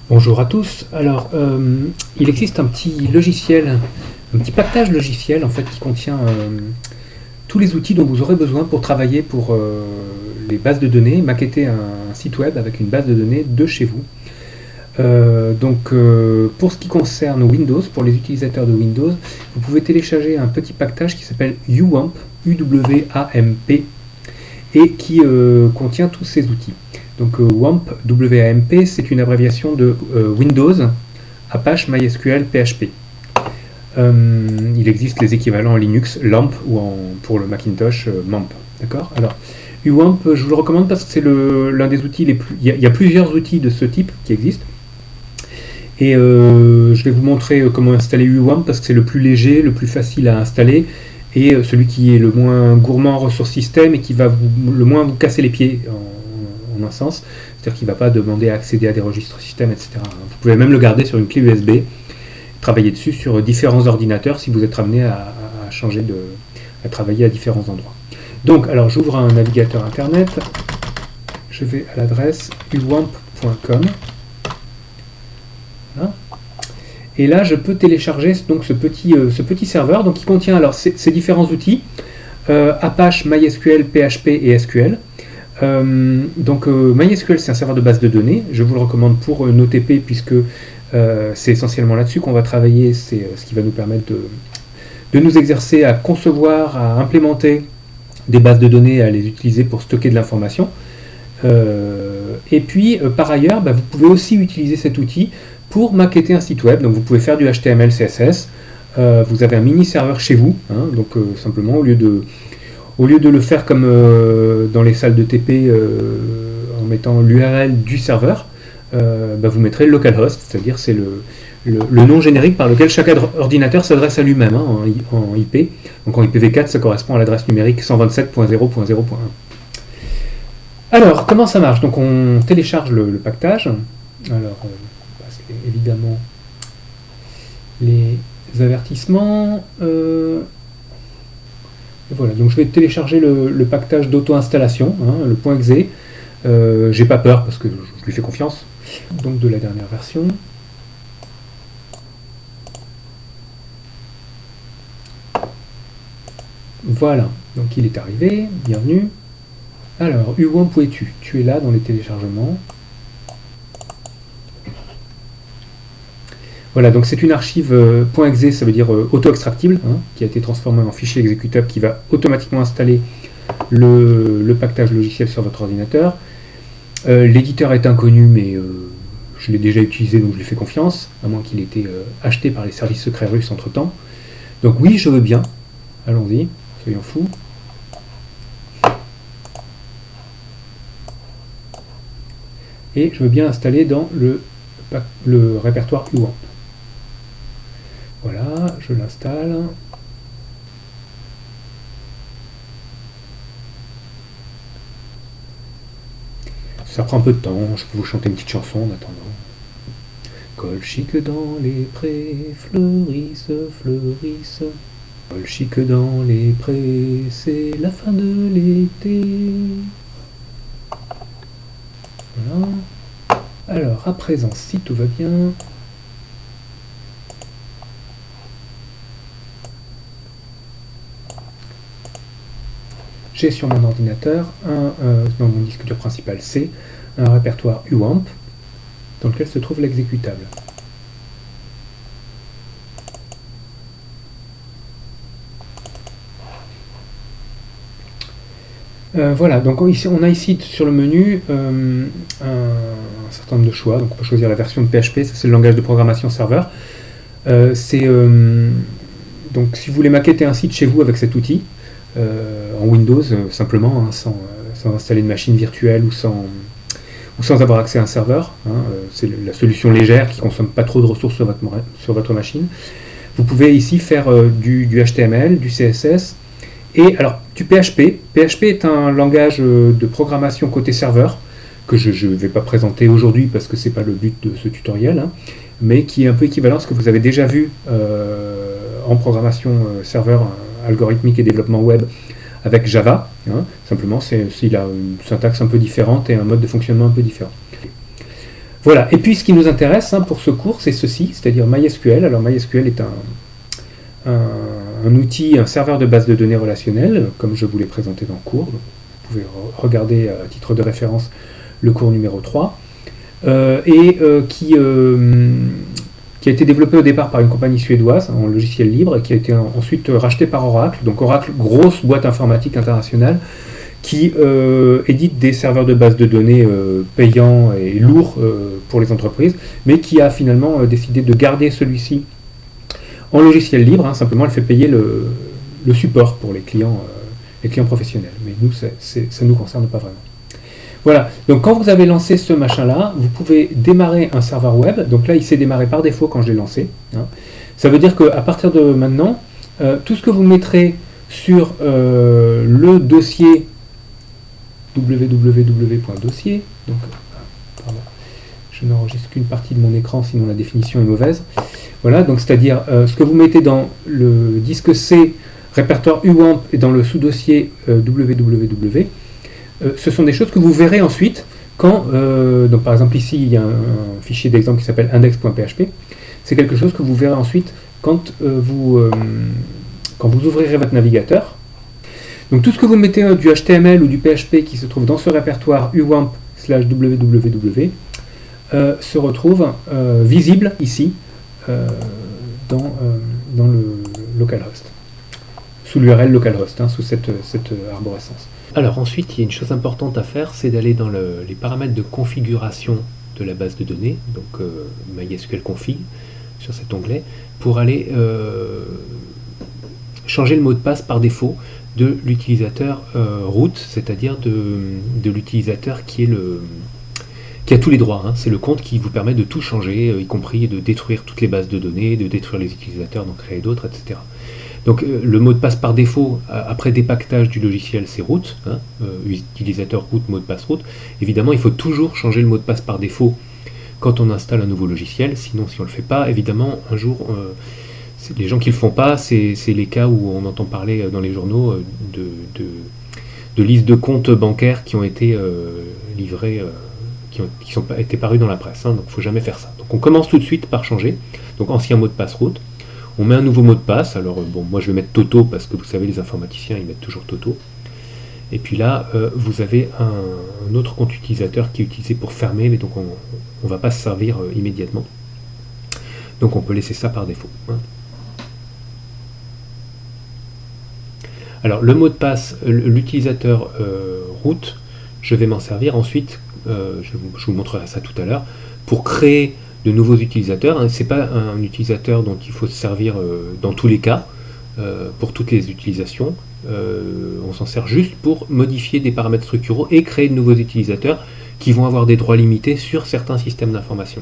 Bonjour à tous. Alors, il existe un petit logiciel, un petit package logiciel en fait qui contient tous les outils dont vous aurez besoin pour travailler pour les bases de données, maqueter un site web avec une base de données de chez vous. Pour ce qui concerne Windows, pour les utilisateurs de Windows, vous pouvez télécharger un petit package qui s'appelle UWAMP, UWAMP, et qui contient tous ces outils. Donc WAMP, W-A-M-P, c'est une abréviation de Windows, Apache, MySQL, PHP. Il existe les équivalents en Linux, LAMP, ou pour le Macintosh, MAMP. D'accord. Alors, UWAMP, je vous le recommande parce que c'est l'un des outils les plus... Il y a plusieurs outils de ce type qui existent. Et je vais vous montrer comment installer UWAMP parce que c'est le plus léger, le plus facile à installer, et celui qui est le moins gourmand en ressources système et qui va le moins vous casser les pieds en un sens, c'est-à-dire qu'il ne va pas demander à accéder à des registres système, etc. Vous pouvez même le garder sur une clé USB, travailler dessus sur différents ordinateurs si vous êtes amené à travailler à différents endroits. Donc, alors j'ouvre un navigateur internet, je vais à l'adresse uwamp.com. Voilà. Et là, je peux télécharger donc ce petit serveur donc, qui contient alors, ces différents outils, Apache, MySQL, PHP et SQL. MySQL, c'est un serveur de base de données. Je vous le recommande pour NoTP puisque c'est essentiellement là-dessus qu'on va travailler. C'est ce qui va nous permettre de nous exercer à concevoir, à implémenter des bases de données, à les utiliser pour stocker de l'information. Et puis, par ailleurs, vous pouvez aussi utiliser cet outil pour maqueter un site web. Donc, vous pouvez faire du HTML, CSS. Vous avez un mini serveur chez vous. Simplement, au lieu de le faire comme dans les salles de TP en mettant l'URL du serveur, vous mettrez localhost, c'est-à-dire c'est le nom générique par lequel chaque ordinateur s'adresse à lui-même en IP. Donc en IPv4, ça correspond à l'adresse numérique 127.0.0.1. Alors, comment ça marche? Donc on télécharge le package. Alors, on passe évidemment les avertissements. Voilà, donc je vais télécharger le package d'auto-installation, le .exe. J'ai pas peur parce que je lui fais confiance. Donc de la dernière version. Voilà, donc il est arrivé, bienvenue. Alors, UWAMP, où es-tu? Tu es là dans les téléchargements. Voilà, donc c'est une archive .exe, ça veut dire auto-extractible, qui a été transformée en fichier exécutable qui va automatiquement installer le package logiciel sur votre ordinateur. L'éditeur est inconnu, mais je l'ai déjà utilisé, donc je lui fais confiance, à moins qu'il ait été acheté par les services secrets russes entre-temps. Donc oui, je veux bien. Allons-y, soyons fous. Et je veux bien installer dans le répertoire UWAMP. Voilà, je l'installe. Ça prend un peu de temps, je peux vous chanter une petite chanson en attendant. Colchique dans les prés, fleurissent, fleurissent. Colchique dans les prés, c'est la fin de l'été. Voilà. Alors, à présent, si tout va bien, j'ai sur mon ordinateur, dans mon disque dur principal C, un répertoire UWAMP dans lequel se trouve l'exécutable. Voilà, donc on a ici sur le menu un certain nombre de choix. Donc on peut choisir la version de PHP, ça c'est le langage de programmation serveur. Donc si vous voulez maqueter un site chez vous avec cet outil, en Windows simplement, sans installer une machine virtuelle ou sans avoir accès à un serveur, c'est la solution légère qui ne consomme pas trop de ressources sur votre machine. Vous pouvez ici faire du HTML, du CSS, et alors du PHP. PHP est un langage de programmation côté serveur que je ne vais pas présenter aujourd'hui parce que ce n'est pas le but de ce tutoriel, mais qui est un peu équivalent à ce que vous avez déjà vu en programmation serveur algorithmique et développement web avec Java. Simplement, il a une syntaxe un peu différente et un mode de fonctionnement un peu différent. Voilà, et puis ce qui nous intéresse pour ce cours, c'est ceci, c'est-à-dire MySQL. Alors MySQL est un outil, un serveur de base de données relationnelle, comme je vous l'ai présenté dans le cours. Donc, vous pouvez regarder à titre de référence le cours numéro 3, qui a été développé au départ par une compagnie suédoise en logiciel libre, et qui a été ensuite racheté par Oracle. Donc Oracle, grosse boîte informatique internationale, qui édite des serveurs de base de données payants et lourds pour les entreprises, mais qui a finalement décidé de garder celui-ci en logiciel libre. Simplement, elle fait payer le support pour les clients professionnels. Mais nous, ça ne nous concerne pas vraiment. Voilà, donc quand vous avez lancé ce machin-là, vous pouvez démarrer un serveur web. Donc là, il s'est démarré par défaut quand je l'ai lancé. Ça veut dire qu'à partir de maintenant, tout ce que vous mettrez sur le dossier www.dossier, donc pardon, je n'enregistre qu'une partie de mon écran, sinon la définition est mauvaise. Voilà, donc c'est-à-dire ce que vous mettez dans le disque C, répertoire UWAMP, et dans le sous-dossier www, ce sont des choses que vous verrez ensuite quand, donc par exemple ici il y a un fichier d'exemple qui s'appelle index.php. C'est quelque chose que vous verrez ensuite quand vous ouvrirez votre navigateur. Donc tout ce que vous mettez du HTML ou du PHP qui se trouve dans ce répertoire uwamp/www se retrouve visible ici dans le localhost, sous l'URL localhost, sous cette arborescence. Alors ensuite, il y a une chose importante à faire, c'est d'aller dans les paramètres de configuration de la base de données, donc MySQL config, sur cet onglet, pour aller changer le mot de passe par défaut de l'utilisateur root, c'est-à-dire de l'utilisateur qui a tous les droits. C'est le compte qui vous permet de tout changer, y compris de détruire toutes les bases de données, de détruire les utilisateurs, d'en créer d'autres, etc. Donc le mot de passe par défaut, après dépaquetage du logiciel, c'est root, utilisateur root, mot de passe root. Évidemment, il faut toujours changer le mot de passe par défaut quand on installe un nouveau logiciel, sinon si on ne le fait pas, évidemment, un jour, les gens qui ne le font pas, c'est les cas où on entend parler dans les journaux de listes de comptes bancaires qui ont été livrés, qui sont été parus dans la presse, donc il ne faut jamais faire ça. Donc on commence tout de suite par changer, donc ancien mot de passe root. On met un nouveau mot de passe, alors bon, moi je vais mettre Toto parce que vous savez, les informaticiens ils mettent toujours Toto. Et puis là, vous avez un autre compte utilisateur qui est utilisé pour fermer, mais donc on ne va pas se servir immédiatement. Donc on peut laisser ça par défaut. Alors le mot de passe, l'utilisateur root, je vais m'en servir ensuite, je vous montrerai ça tout à l'heure, pour créer de nouveaux utilisateurs. Ce n'est pas un utilisateur dont il faut se servir dans tous les cas, pour toutes les utilisations. On s'en sert juste pour modifier des paramètres structuraux et créer de nouveaux utilisateurs qui vont avoir des droits limités sur certains systèmes d'information.